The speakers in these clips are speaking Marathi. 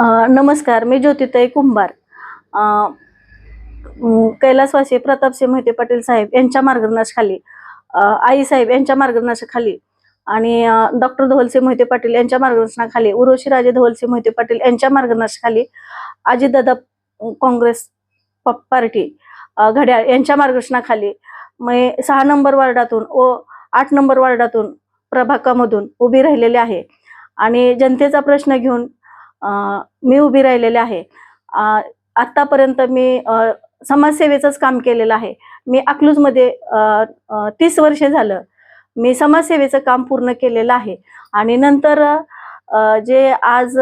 नमस्कार, मी ज्योतिताई कुंभार. कैलासवासी प्रतापसिंह मोहिते पाटील साहेब यांच्या मार्गदर्शनाखाली, आई साहेब यांच्या मार्गदर्शनाखाली आणि डॉक्टर धवलसिंह मोहिते पाटील यांच्या मार्गदर्शनाखाली, उर्वशीराजे धवलसिंह मोहिते पाटील यांच्या मार्गदर्शनाखाली, अजितदादा काँग्रेस पार्टी घड्याळ यांच्या मार्गदर्शनाखाली मी 6 नंबर वार्डातून व 8 नंबर वार्डातून प्रभागामधून उभी राहिलेले आहे आणि जनतेचा प्रश्न घेऊन मी उभी राहिलेले आहे. आतापर्यंत मी समाजसेवेचंच काम केलेलं आहे. मी अकलूजमध्ये 30 वर्षे झालं मी समाजसेवेचं काम पूर्ण केलेलं आहे आणि नंतर जे आज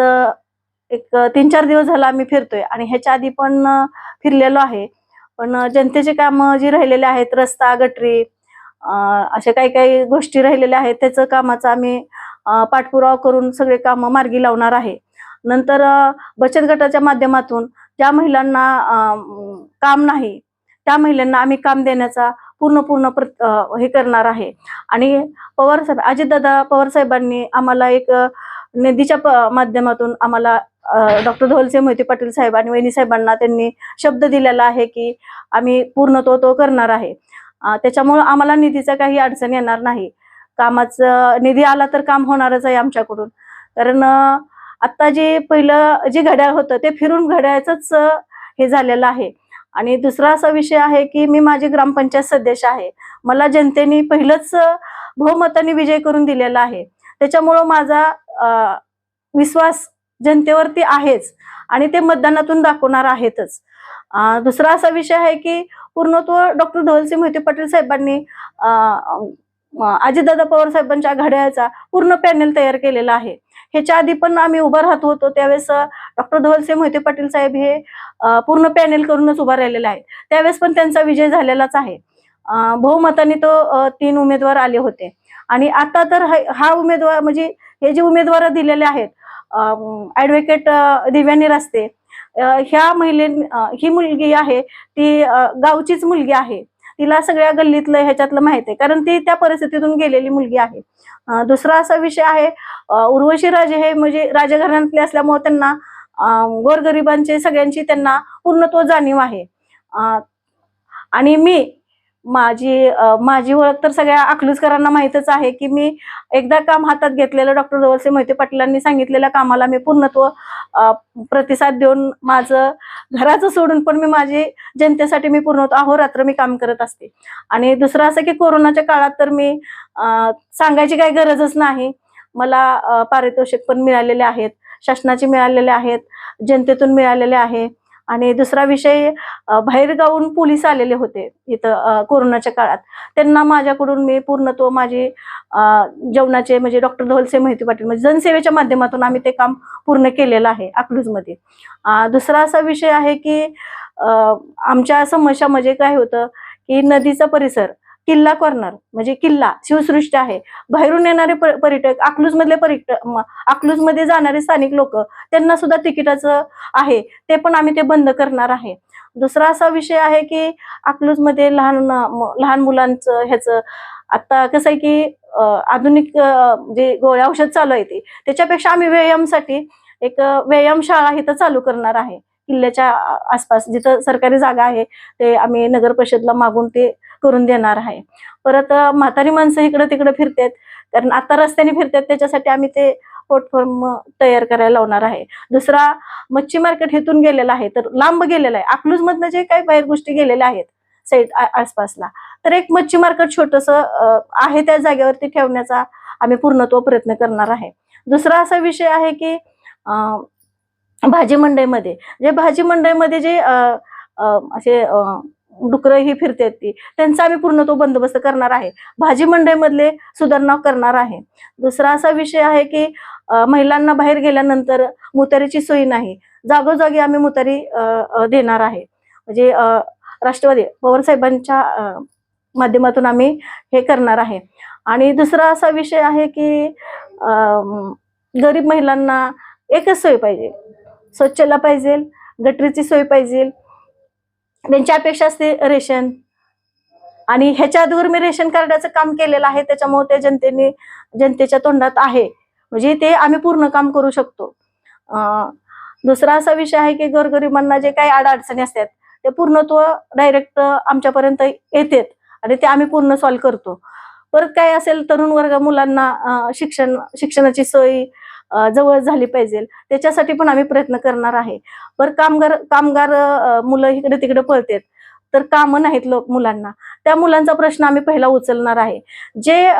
एक 3-4 दिवस झाला आम्ही फिरतोय आणि ह्याच्या आधी पण फिरलेलो आहे. पण जनतेचे काम जी राहिलेले आहेत, रस्ता, गटरी, अशा काही काही गोष्टी राहिलेल्या आहेत, त्याचं कामाचा आम्ही पाठपुरावा करून सगळे काम मार्गी लावणार आहे. नंतर बचत गटाच्या माध्यमातून ज्या महिलांना काम नाही त्या महिलांना आम्ही काम देण्याचा पूर्ण हे करणार आहे. आणि पवारसाहेब, अजितदादा पवारसाहेबांनी आम्हाला एक निधीच्या माध्यमातून आम्हाला डॉक्टर धवलसिंह मोहिते पाटील साहेब आणि वहिनी साहेबांना त्यांनी शब्द दिलेला आहे की आम्ही पूर्ण तो करणार आहे. त्याच्यामुळे आम्हाला निधीचा काही अडचण येणार नाही. कामाचं निधी आला तर काम होणारच आहे आमच्याकडून. कारण आता जे पहिलं जे घड्याळ होतं ते फिरून घड्याळच हे झालेलं आहे. आणि दुसरा असा विषय आहे की मी माझी ग्रामपंचायत सदस्य आहे. मला जनतेने पहिलंच बहुमताने विजय करून दिलेला आहे. त्याच्यामुळं माझा विश्वास जनतेवरती आहेच आणि ते मतदानातून दाखवणार आहेतच. दुसरा असा विषय आहे की पूर्णत्व डॉक्टर धवलसिंह मोहिते पाटील साहेबांनी अजितदादा पवार साहेबांच्या घड्याळाचा पूर्ण पॅनल तयार केलेला आहे. ह्याच्या आधी पण आम्ही उभा राहत होतो त्यावेळेस डॉक्टर धवलसिंह मोहिते पाटील साहेब हे पूर्ण पॅनल करूनच उभा राहिलेले आहेत. त्यावेळेस पण त्यांचा विजय झालेलाच आहे. बहुमताने तो 3 उमेदवार आले होते. आणि आता तर हा उमेदवार म्हणजे हे जे उमेदवार दिलेले आहेत, ऍडव्होकेट दिव्यानी रस्ते, ह्या ही मुलगी आहे ती गावचीच मुलगी आहे. तिला सगळ्या गल्लीतलं ह्याच्यातलं माहित आहे कारण ती त्या परिस्थितीतून गेलेली मुलगी आहे. दुसरा असा विषय आहे, उर्वशीराजे हे म्हणजे राजघराण्यातले असल्यामुळे त्यांना गोरगरिबांचे सगळ्यांची त्यांना पूर्णत्व जाणीव आहे. आणि माझी ओळख तर सगळ्या अकलूजकरांना माहितच आहे की मी एकदा काम हातात घेतलेलं डॉक्टर धवलसिंह मोहिते पाटलांनी सांगितलेल्या कामाला मी पूर्णत्व प्रतिसाद देऊन माझं घराचं सोडून पण मी माझी जनतेसाठी मी पूर्णत्व अहोरात्र मी काम करत असते. आणि दुसरं असं की कोरोनाच्या काळात तर मी सांगायची काही गरजच नाही. मला पारितोषिक पण मिळालेले आहेत, शासनाचे मिळालेले आहेत, जनतेतून मिळालेले आहे. आणि दुसरा विषय, बाहेरगावून पोलीस आलेले होते इथं कोरोनाच्या काळात. त्यांना माझ्याकडून मी पूर्णत्व माझी जेवणाचे म्हणजे डॉक्टर धवलसिंह मोहिते पाटील म्हणजे जनसेवेच्या माध्यमातून आम्ही ते काम पूर्ण केलेलं आहे अकलूजमध्ये. दुसरा असा विषय आहे की आमच्या समस्या म्हणजे काय होतं की नदीचा परिसर, किल्ला कॉर्नर म्हणजे किल्ला शिवसृष्टी आहे. बाहेरून येणारे पर्यटक, अकलूजमध्ये जाणारे स्थानिक लोक, त्यांना सुद्धा तिकिटाचं आहे ते पण आम्ही ते बंद करणार आहे. दुसरा असा विषय आहे की अकलूजमध्ये लहान मुलांचं ह्याचं आता कसं आहे की आधुनिक जे गोळ्या औषध चालू आहे ते त्याच्यापेक्षा आम्ही व्यायामसाठी एक व्यायामशाळा इथं चालू करणार आहे. किल्ल्याच्या आसपास जिथं सरकारी जागा आहे ते आम्ही नगर परिषदला मागून ते करून देणार आहे. परत म्हातारी माणसं इकडे तिकडे फिरतात कारण आता रस्त्याने फिरतात, त्याच्यासाठी आम्ही ते प्लॅटफॉर्म तयार करायला लावणार आहे. दुसरा, मच्छी मार्केट इथून गेलेलं आहे तर लांब गेलेलं आहे. अकलूजमधनं जे काही बाहेर गोष्टी गेलेल्या आहेत साईड आसपासला, तर एक मच्छी मार्केट छोटस आहे त्या जागेवरती ठेवण्याचा आम्ही पूर्णत्व प्रयत्न करणार आहे. दुसरा असा विषय आहे की भाजी मंडईमध्ये जे असे डुकरं ही फिरतात ती त्यांचा आम्ही पूर्णत्व बंदोबस्त करणार आहे. भाजी मंडईमधले सुधारणा करणार आहे. दुसरा असा विषय आहे की महिलांना बाहेर गेल्यानंतर मुतारीची सोय नाही, जागोजागी आम्ही मुतारी देणार आहे. म्हणजे राष्ट्रवादी पवार साहेबांच्या माध्यमातून आम्ही हे करणार आहे. आणि दुसरा असा विषय आहे की गरीब महिलांना एकच सोय पाहिजे, स्वच्छला पाहिजे, गटरीची सोय पाहिजे. त्यांची अपेक्षा असते रेशन, आणि ह्याच्या आधीवर मी रेशन कार्डाचं काम केलेलं आहे त्याच्यामुळे ते जनतेच्या तोंडात आहे म्हणजे ते आम्ही पूर्ण काम करू शकतो. दुसरा असा विषय आहे की गोरगरिबांना जे काही अडचणी असतात ते पूर्णत्व डायरेक्ट आमच्यापर्यंत येतात आणि ते आम्ही पूर्ण सॉल्व्ह करतो. परत काय असेल तरुण वर्ग मुलांना शिक्षणाची सोय जवळ झाली पाहिजे त्याच्यासाठी पण आम्ही प्रयत्न करणार आहे. पर कामगार मुलं इकडे तिकडे पळतात तर कामं नाहीत मुलांना, त्या मुलांचा प्रश्न आम्ही पहिला उचलणार आहे. जे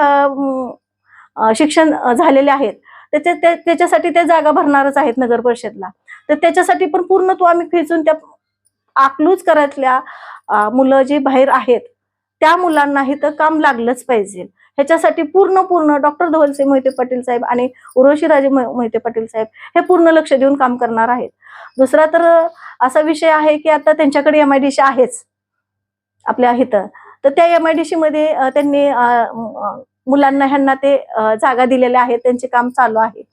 शिक्षण झालेले आहेत त्याच्यासाठी ते जागा भरणारच आहेत नगर परिषदला, तर त्याच्यासाठी पण पूर्णत्व आम्ही खेचून त्या अकलूज करातल्या मुलं जी बाहेर आहेत त्या मुलांनाही तर काम लागलंच पाहिजे. ह्याच्यासाठी पूर्ण डॉक्टर धवलसिंह मोहिते पाटील साहेब आणि उर्वशीराजे मोहिते पाटील साहेब हे पूर्ण लक्ष देऊन काम करणार आहेत. दुसरा तर असा विषय आहे की आता त्यांच्याकडे MIDC आहेच आपल्या इथं, तर त्या MIDC मध्ये त्यांनी मुलांना ह्यांना ते जागा दिलेल्या आहेत, त्यांचे काम चालू आहे.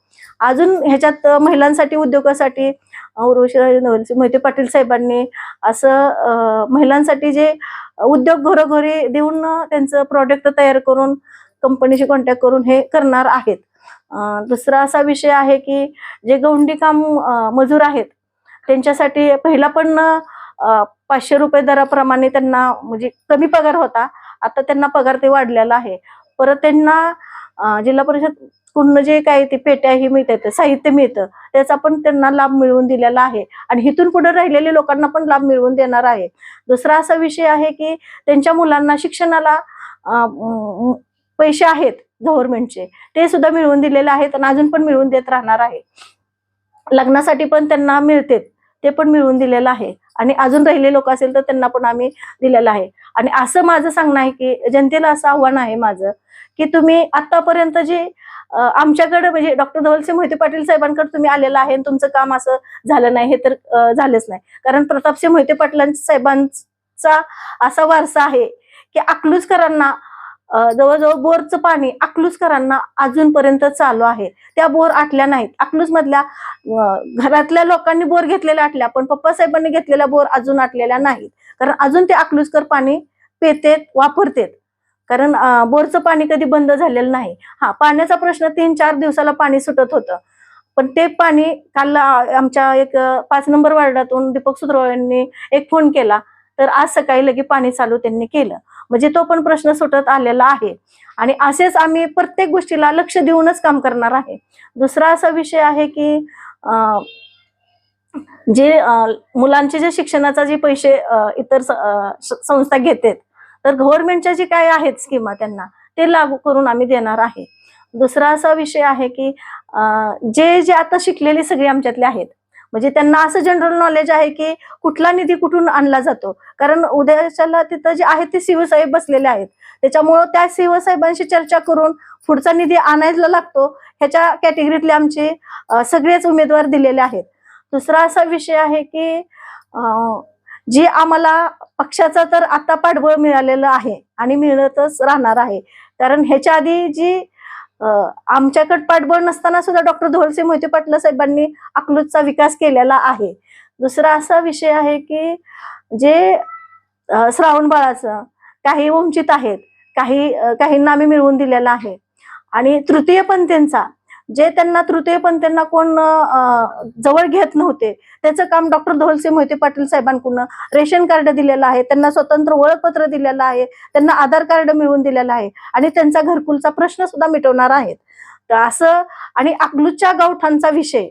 अजून ह्याच्यात महिलांसाठी उद्योगासाठी उर्वशीराजे धवलसिंह मोहिते पाटील साहेबांनी असं महिलांसाठी जे उद्योग घरोघरी देऊन त्यांचं प्रोडक्ट तयार करून कंपनीशी कॉन्टॅक्ट करून हे करणार आहेत. दुसरा असा विषय आहे की जे गवंडी काम मजूर आहेत त्यांच्यासाठी पहिला पण 500 रुपये दराप्रमाणे त्यांना म्हणजे कमी पगार होता, आता त्यांना पगार ते वाढलेला आहे. परत त्यांना जिल्हा परिषद पूर्ण जे काही ते पेट्या ही मिळतात, साहित्य मिळतं, त्याचा पण त्यांना लाभ मिळवून दिलेला आहे आणि इथून पुढे राहिलेल्या लोकांना पण लाभ मिळवून देणार आहे. दुसरा असा विषय आहे की त्यांच्या मुलांना शिक्षणाला पैसे आहेत गव्हर्नमेंटचे ते सुद्धा मिळवून दिलेले आहेत आणि अजून पण मिळवून देत राहणार आहे. लग्नासाठी पण त्यांना मिळते ते पण मिळवून दिलेलं आहे आणि अजून राहिले लोक असेल तर त्यांना पण आम्ही दिलेलं आहे. आणि असं माझं सांगणं आहे की जनतेला असं आव्हान आहे माझं की तुम्ही आतापर्यंत जे आमच्याकडे म्हणजे डॉक्टर धवलसिंह मोहिते पाटील साहेबांकडे तुम्ही आलेला आहे, तुमचं काम असं झालं नाही हे तर झालंच नाही. कारण प्रतापसिंह मोहिते पाटील साहेबांचा असा वारसा आहे की अकलूजकरांना जवळजवळ बोरचं पाणी अकलूजकरांना अजूनपर्यंत चालू आहे. त्या बोर आटल्या नाहीत. अकलूज मधल्या घरातल्या लोकांनी बोर घेतलेल्या आटल्या, पण पप्पासाहेबांनी घेतलेल्या बोर अजून आटलेल्या नाहीत. कारण अजून ते अकलूजकर पाणी पितेत वापरतेत, कारण बोरचं पाणी कधी बंद झालेलं नाही. हा, पाण्याचा प्रश्न 3-4 दिवसाला पाणी सुटत होतं, पण ते पाणी काल आमच्या एक 5 नंबर वार्डातून दीपक सुत्रवाळ यांनी एक फोन केला तर आज सकाळी लगे पाणी चालू त्यांनी केलं. म्हणजे तो पण प्रश्न सुटत आलेला आहे आणि असेच आम्ही प्रत्येक गोष्टीला लक्ष देऊनच काम करणार आहे. दुसरा असा विषय आहे की जे मुलांचे जे शिक्षणाचा जे पैसे इतर संस्था घेतात तर गव्हर्नमेंटच्या जे काय आहेत स्कीमा त्यांना ते लागू करून आम्ही देणार आहे. दुसरा असा विषय आहे की जे आता शिकलेले सगळे आमच्यातले आहेत म्हणजे त्यांना असं जनरल नॉलेज आहे की कुठला निधी कुठून आणला जातो, कारण उद्याच्याला तिथं जे आहेत ते सीओ साहेब बसलेले आहेत, त्याच्यामुळं त्या सीओ साहेबांशी चर्चा करून पुढचा निधी आणायला लागतो ह्याच्या कॅटेगरीतले आमचे सगळेच उमेदवार दिलेले आहेत. दुसरा असा विषय आहे की जी आम्हाला पक्षाचा तर आता पाठबळ मिळालेलं आहे आणि मिळतच राहणार आहे, कारण ह्याच्या आधी जी आमच्याकडे पाठबळ नसताना सुद्धा डॉक्टर धवलसिंह मोहिते पाटील साहेबांनी अकलूजचा विकास केलेला आहे. दुसरा असा विषय आहे की जे श्रावण बाळाचं काही वंचित आहेत, काहींना आम्ही मिळवून दिलेला आहे आणि तृतीय पंथींचा जे त्यांना तृतीय पंथींना कोण जवळ घेत नव्हते त्याचं काम डॉक्टर धवलसिंह मोहिते पाटील साहेबांकडून रेशन कार्ड दिलेलं आहे, त्यांना स्वतंत्र ओळखपत्र दिलेलं आहे, त्यांना आधार कार्ड मिळवून दिलेलं आहे आणि त्यांचा घरकुलचा प्रश्न सुद्धा मिटवणार आहेत. तर असं आणि अकलूजच्या गावठांचा विषय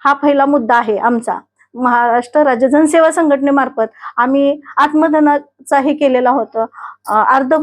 हा पहिला मुद्दा आहे आमचा. महाराष्ट्र राज्य जनसेवा संघटनेमार्फत आम्ही आत्मदानाचाही केलेला होतं, अर्ध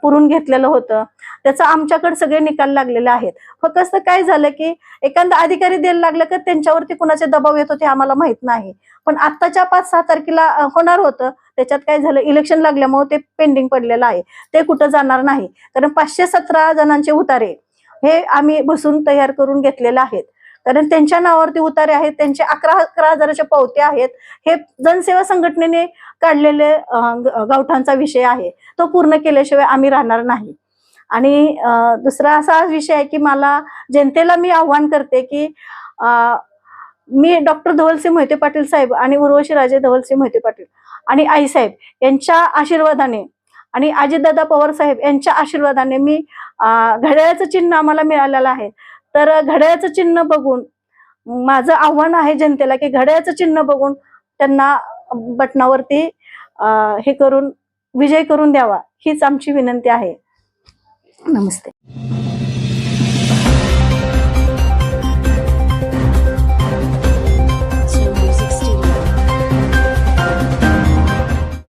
पुरून घेतलेलं होतं, त्याचा आमच्याकडे सगळे निकाल लागलेले आहेत. फक्त काय झालं की एखादा अधिकारी द्यायला लागलं की त्यांच्यावरती कुणाचे दबाव येत होते आम्हाला माहित नाही, पण आत्ताच्या 5-6 तारखेला होणार होतं, त्याच्यात काय झालं इलेक्शन लागल्यामुळे ते पेंडिंग पडलेलं आहे, ते कुठं जाणार नाही. कारण 517 जणांचे उतारे हे आम्ही बसून तयार करून घेतलेले आहेत, कारण त्यांच्या नावावरती उतारे आहेत, त्यांचे 11 हजाराच्या पावत्या आहेत. हे जनसेवा संघटनेने काढलेले गावठांचा विषय आहे, तो पूर्ण केल्याशिवाय आम्ही राहणार नाही. आणि दुसरा असा विषय आहे की मला जनतेला मी आव्हान करते की मी डॉक्टर धवलसिंह मोहिते पाटील साहेब आणि उर्वशीराजे धवलसिंह मोहिते पाटील आणि आईसाहेब यांच्या आशीर्वादाने आणि अजितदादा पवार साहेब यांच्या आशीर्वादाने मी घड्याळाचं चिन्ह आम्हाला मिळालेलं आहे, तर घड्याळाचं चिन्ह बघून माझं आव्हान आहे जनतेला की घड्याळाचं चिन्ह बघून त्यांना बटनावरती हे करून विजय करून द्यावा, हीच आमची विनंती आहे. नमस्ते.